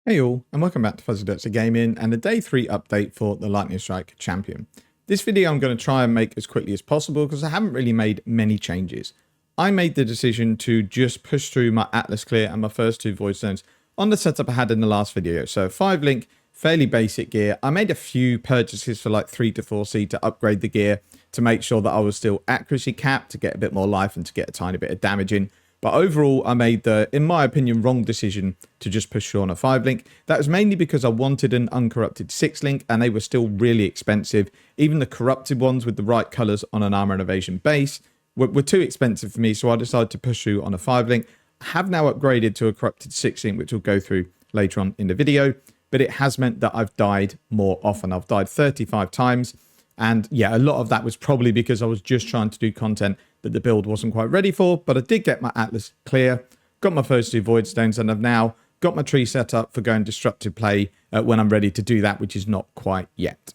Hey all, and welcome back to Fuzzy Dirty Gaming and a day 3 update for the Lightning Strike Champion. This video I'm going to try and make as quickly as possible because I haven't really made many changes. I made the decision to just push through my Atlas Clear and my first 2 Voidstones on the setup I had in the last video. So 5 link, fairly basic gear. I made a few purchases for like 3 to 4C to upgrade the gear to make sure that I was still accuracy capped to get a bit more life and to get a tiny bit of damage in. But overall, I made the, in my opinion, wrong decision to just push through on a 5 link. That was mainly because I wanted an uncorrupted 6 link and they were still really expensive. Even the corrupted ones with the right colors on an armor and evasion base were too expensive for me. So I decided to push through on a 5 link. I have now upgraded to a corrupted 6 link, which we'll go through later on in the video. But it has meant that I've died more often. I've died 35 times. And yeah, a lot of that was probably because I was just trying to do content that the build wasn't quite ready for, but I did get my Atlas clear, got my first 2 Voidstones, and I've now got my tree set up for going destructive play when I'm ready to do that, which is not quite yet.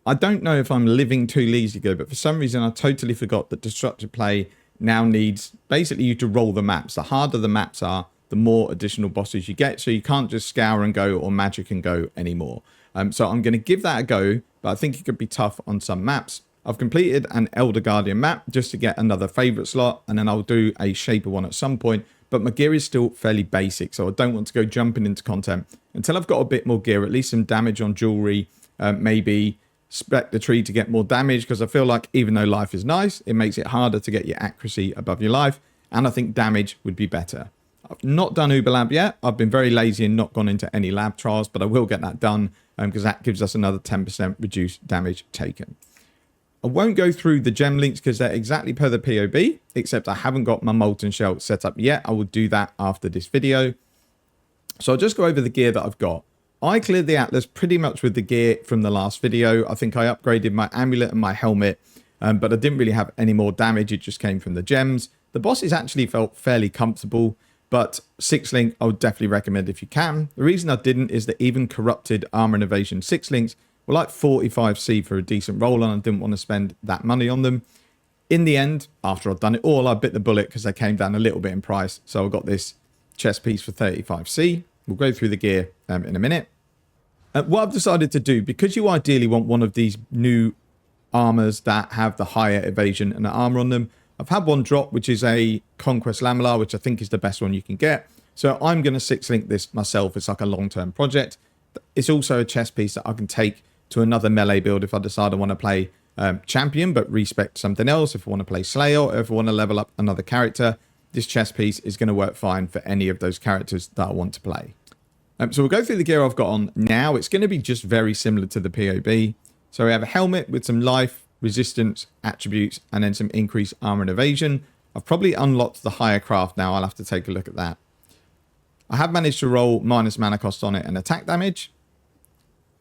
I don't know if I'm living too lazy ago, but for some reason I totally forgot that destructive play now needs basically you to roll the maps. The harder the maps are, the more additional bosses you get, so you can't just scour and go or magic and go anymore. So I'm going to give that a go, but I think it could be tough on some maps. I've completed an Elder Guardian map just to get another favorite slot, and then I'll do a Shaper one at some point, but my gear is still fairly basic, so I don't want to go jumping into content until I've got a bit more gear, at least some damage on jewelry, maybe spec the tree to get more damage, because I feel like even though life is nice, it makes it harder to get your accuracy above your life, and I think damage would be better. I've not done Uber Lab yet. I've been very lazy and not gone into any lab trials, but I will get that done because that gives us another 10% reduced damage taken. I won't go through the gem links because they're exactly per the POB, except I haven't got my molten shell set up yet. I will do that after this video. So I'll just go over the gear that I've got. I cleared the Atlas pretty much with the gear from the last video. I think I upgraded my amulet and my helmet, but I didn't really have any more damage. It just came from the gems. The bosses actually felt fairly comfortable, but 6 link I would definitely recommend if you can. The reason I didn't is that even corrupted armor and evasion 6 links were like 45C for a decent roll, and I didn't want to spend that money on them. In the end, after I'd done it all, I bit the bullet because they came down a little bit in price. So I got this chest piece for 35C. We'll go through the gear in a minute. What I've decided to do, because you ideally want one of these new armors that have the higher evasion and the armor on them, I've had one drop, which is a Conquest Lamellar, which I think is the best one you can get. So I'm going to 6 link this myself. It's like a long-term project. It's also a chest piece that I can take to another melee build if I decide I want to play champion, but respect something else. If I want to play Slayer, or if I want to level up another character, this chest piece is going to work fine for any of those characters that I want to play. So we'll go through the gear I've got on now. It's going to be just very similar to the POB. So we have a helmet with some life, resistance, attributes, and then some increased armor and evasion. I've probably unlocked the higher craft now. I'll have to take a look at that. I have managed to roll minus mana cost on it and attack damage.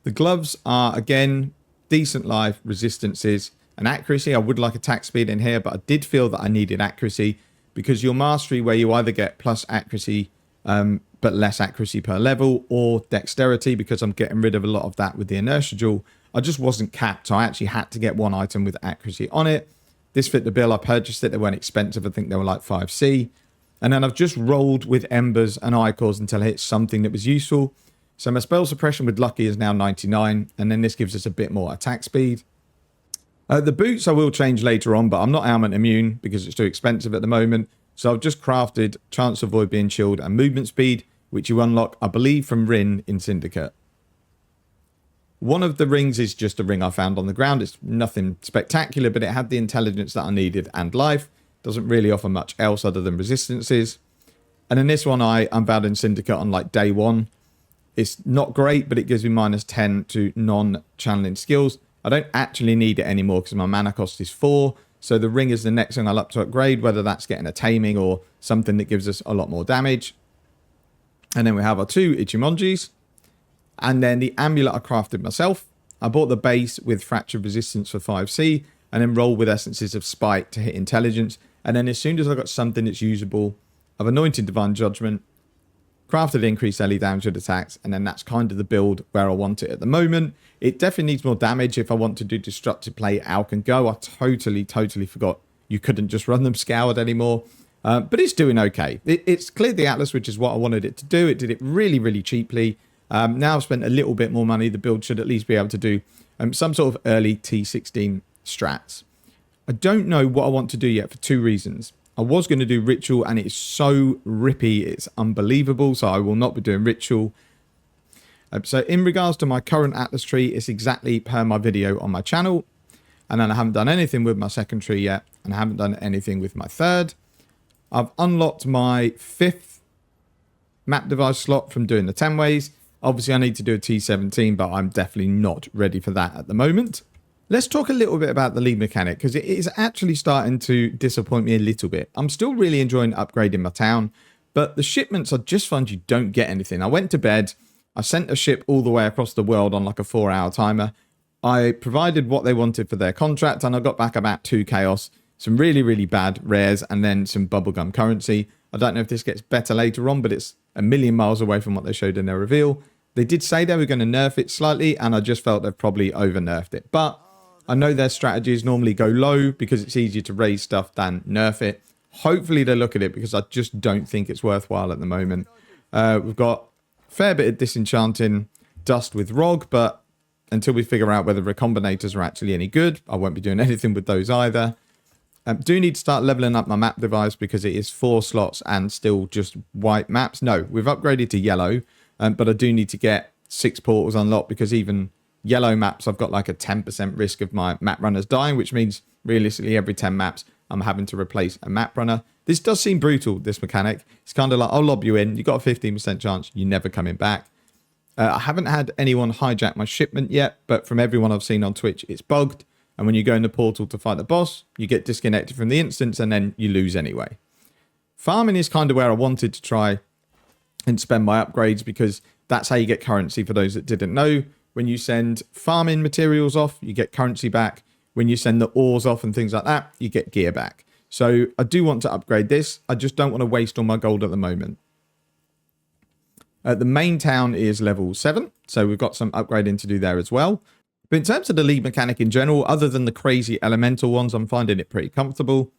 The gloves are, again, decent life, resistances, and accuracy. I would like attack speed in here, but I did feel that I needed accuracy because your mastery, where you either get plus accuracy, but less accuracy per level, or dexterity, because I'm getting rid of a lot of that with the inertia jewel, I just wasn't capped. So I actually had to get one item with accuracy on it. This fit the bill. I purchased it. They weren't expensive. I think they were like 5C. And then I've just rolled with embers and icors until I hit something that was useful. So my spell suppression with Lucky is now 99, and then this gives us a bit more attack speed. The boots I will change later on, but I'm not ailment immune because it's too expensive at the moment. So I've just crafted chance to avoid being chilled and movement speed, which you unlock, I believe, from Rin in Syndicate. One of the rings is just a ring I found on the ground. It's nothing spectacular, but it had the intelligence that I needed and life. Doesn't really offer much else other than resistances. And then this one I unvowed in Syndicate on like day 1. It's not great, but it gives me minus 10 to non-channeling skills. I don't actually need it anymore because my mana cost is 4. So the ring is the next thing I'll up to upgrade, whether that's getting a taming or something that gives us a lot more damage. And then we have our 2 Ichimonjis. And then the amulet I crafted myself. I bought the base with fracture resistance for 5C, and then rolled with essences of spite to hit intelligence. And then as soon as I got something that's usable, I've anointed divine judgment, crafted increased LE damage with attacks, and then that's kind of the build where I want it at the moment. It definitely needs more damage if I want to do destructive play out and go. I totally forgot you couldn't just run them scoured anymore. But it's doing okay. It's cleared the Atlas, which is what I wanted it to do. It did it really cheaply. Now I've spent a little bit more money. The build should at least be able to do some sort of early T16 strats. I don't know what I want to do yet for 2 reasons. I was going to do ritual and it's so rippy, it's unbelievable, so I will not be doing ritual. So in regards to my current Atlas tree, it's exactly per my video on my channel. And then I haven't done anything with my second tree yet, and I haven't done anything with my third. I've unlocked my 5th map device slot from doing the 10 ways. Obviously I need to do a T17, but I'm definitely not ready for that at the moment. Let's talk a little bit about the lead mechanic, because it is actually starting to disappoint me a little bit. I'm still really enjoying upgrading my town, but the shipments are just fun. You don't get anything. I went to bed. I sent a ship all the way across the world on like a 4-hour timer. I provided what they wanted for their contract, and I got back about 2 chaos, some really, really bad rares, and then some bubblegum currency. I don't know if this gets better later on, but it's a million miles away from what they showed in their reveal. They did say they were going to nerf it slightly, and I just felt they've probably over-nerfed it. But I know their strategies normally go low because it's easier to raise stuff than nerf it. Hopefully they look at it, because I just don't think it's worthwhile at the moment. We've got a fair bit of disenchanting dust with Rog, but until we figure out whether recombinators are actually any good, I won't be doing anything with those either. Do need to start leveling up my map device, because it is 4 slots and still just white maps. No, we've upgraded to yellow, but I do need to get 6 portals unlocked, because even yellow maps, I've got like a 10% risk of my map runners dying, which means realistically every 10 maps I'm having to replace a map runner. This does seem brutal, this mechanic. It's kind of like, I'll lob you in, you got a 15% chance you're never coming back. I haven't had anyone hijack my shipment yet, but from everyone I've seen on Twitch, it's bugged. And when you go in the portal to fight the boss, you get disconnected from the instance, and then you lose anyway. Farming is kind of where I wanted to try and spend my upgrades, because that's how you get currency. For those that didn't know, when you send farming materials off, you get currency back. When you send the ores off and things like that, you get gear back. So I do want to upgrade this. I just don't want to waste all my gold at the moment. The main town is level 7, so we've got some upgrading to do there as well. But in terms of the lead mechanic in general, other than the crazy elemental ones, I'm finding it pretty comfortable.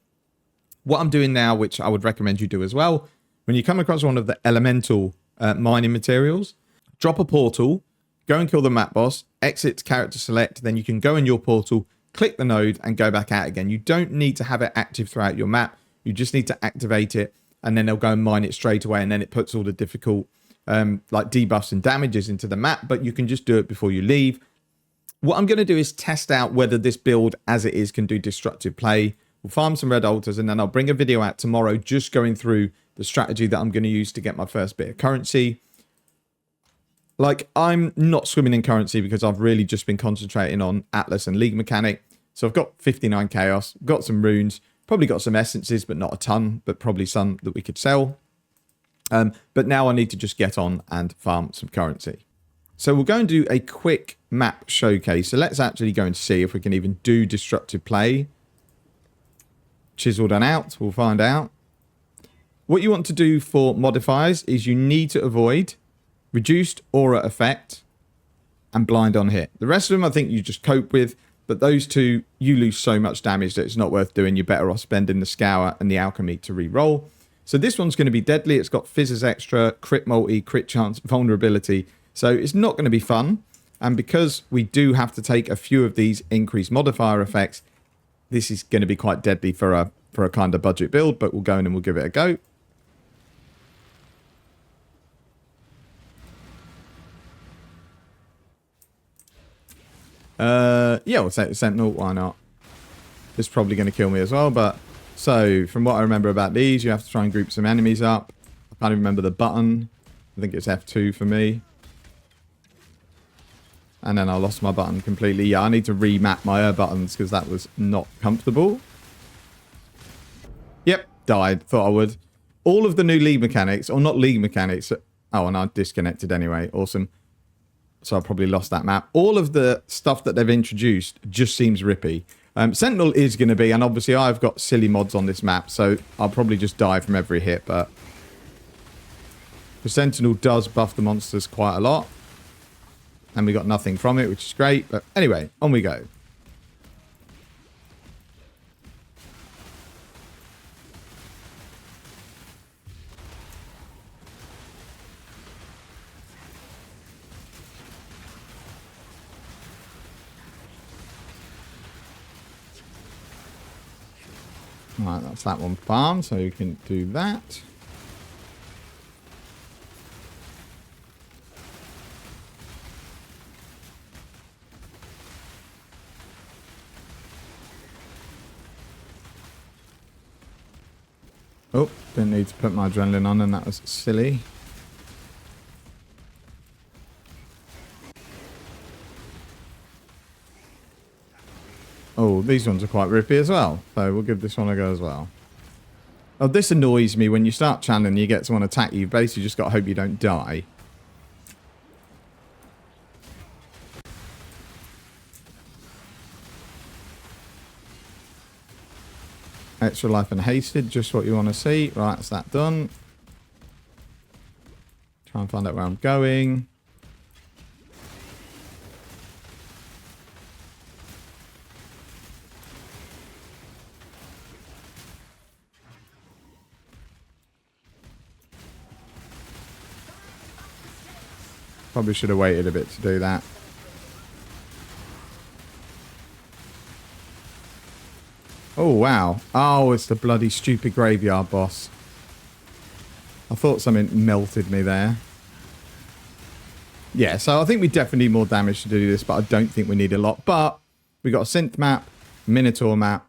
What I'm doing now, which I would recommend you do as well, when you come across one of the elemental mining materials, drop a portal, go and kill the map boss, exit character select, then you can go in your portal, click the node, and go back out again. You don't need to have it active throughout your map. You just need to activate it, and then they'll go and mine it straight away, and then it puts all the difficult like debuffs and damages into the map, but you can just do it before you leave. What I'm going to do is test out whether this build as it is can do destructive play. We'll farm some red altars, and then I'll bring a video out tomorrow just going through the strategy that I'm going to use to get my first bit of currency. Like, I'm not swimming in currency because I've really just been concentrating on Atlas and League mechanic. So I've got 59 chaos, got some runes, probably got some essences, but not a ton, but probably some that we could sell. But now I need to just get on and farm some currency. So we'll go and do a quick map showcase. So let's actually go and see if we can even do destructive play. Chiseled and out, we'll find out. What you want to do for modifiers is you need to avoid reduced aura effect and blind on hit. The rest of them I think you just cope with, but those two, you lose so much damage that it's not worth doing. You're better off spending the scour and the alchemy to re-roll. So this one's going to be deadly. It's got fizzes extra, crit multi, crit chance, vulnerability. So it's not going to be fun. And because we do have to take a few of these increased modifier effects, this is going to be quite deadly for a kind of budget build, but we'll go in and we'll give it a go. Yeah, we'll take the Sentinel. Why not? It's probably going to kill me as well, but... So, from what I remember about these, you have to try and group some enemies up. I can't even remember the button. I think it's F2 for me. And then I lost my button completely. Yeah, I need to remap my buttons because that was not comfortable. Yep, died. Thought I would. All of the new league mechanics, or not league mechanics. Oh, and I disconnected anyway. Awesome. So I probably lost that map. All of the stuff that they've introduced just seems rippy. Sentinel is going to be, and obviously I've got silly mods on this map, so I'll probably just die from every hit, but the Sentinel does buff the monsters quite a lot, and we got nothing from it, which is great, but anyway, on we go. Right, that's that one farmed, so you can do that. Oh, didn't need to put my adrenaline on, and that was silly. Oh, these ones are quite rippy as well. So we'll give this one a go as well. Oh, this annoys me. When you start channeling, you get someone attack you. You've basically just got to hope you don't die. Extra life and hasted, just what you want to see. Right, that's that done. Try and find out where I'm going. Probably should have waited a bit to do that. Oh, wow. Oh, it's the bloody stupid graveyard boss. I thought something melted me there. Yeah, so I think we definitely need more damage to do this, but I don't think we need a lot. But we got a synth map, Minotaur map,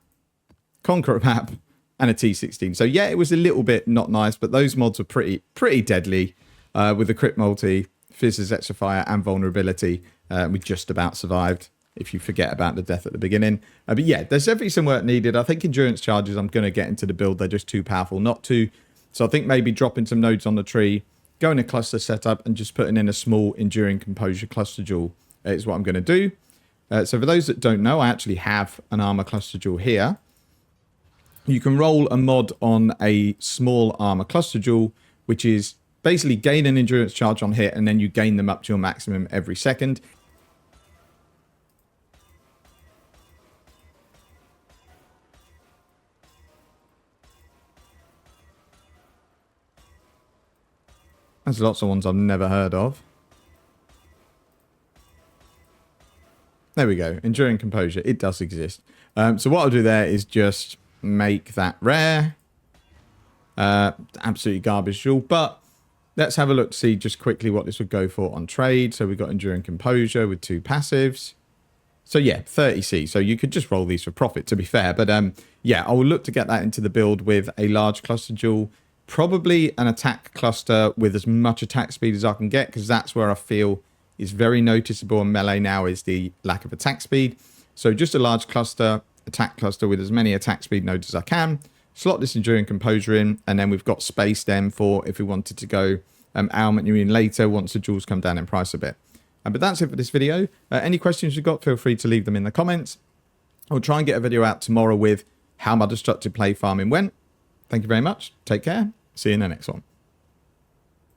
Conqueror map, and a T16. So yeah, it was a little bit not nice, but those mods were pretty deadly with the crit multi, Fizz's Extra and vulnerability. We just about survived, if you forget about the death at the beginning. But yeah, there's definitely some work needed. I think endurance charges I'm going to get into the build. They're just too powerful not to. So I think maybe dropping some nodes on the tree, going a cluster setup, and just putting in a small enduring composure cluster jewel is what I'm going to do. So for those that don't know, I actually have an armor cluster jewel here. You can roll a mod on a small armor cluster jewel, which is basically gain an endurance charge on hit, and then you gain them up to your maximum every second. There's lots of ones I've never heard of. There we go. Enduring composure. It does exist. So what I'll do there is just make that rare. Absolutely garbage jewel. But let's have a look to see just quickly what this would go for on trade. So we've got enduring composure with 2 passives. So yeah, 30C. So you could just roll these for profit, to be fair. But yeah, I will look to get that into the build with a large cluster jewel. Probably an attack cluster with as much attack speed as I can get, because that's where I feel is very noticeable in melee now, is the lack of attack speed. So just a large cluster, attack cluster with as many attack speed nodes as I can. Slot this enduring composure in, and then we've got space then for if we wanted to go ailment you in later once the jewels come down in price a bit. But that's it for this video. Any questions you've got, feel free to leave them in the comments. I'll try and get a video out tomorrow with how my destructive play farming went. Thank you very much. Take care. See you in the next one.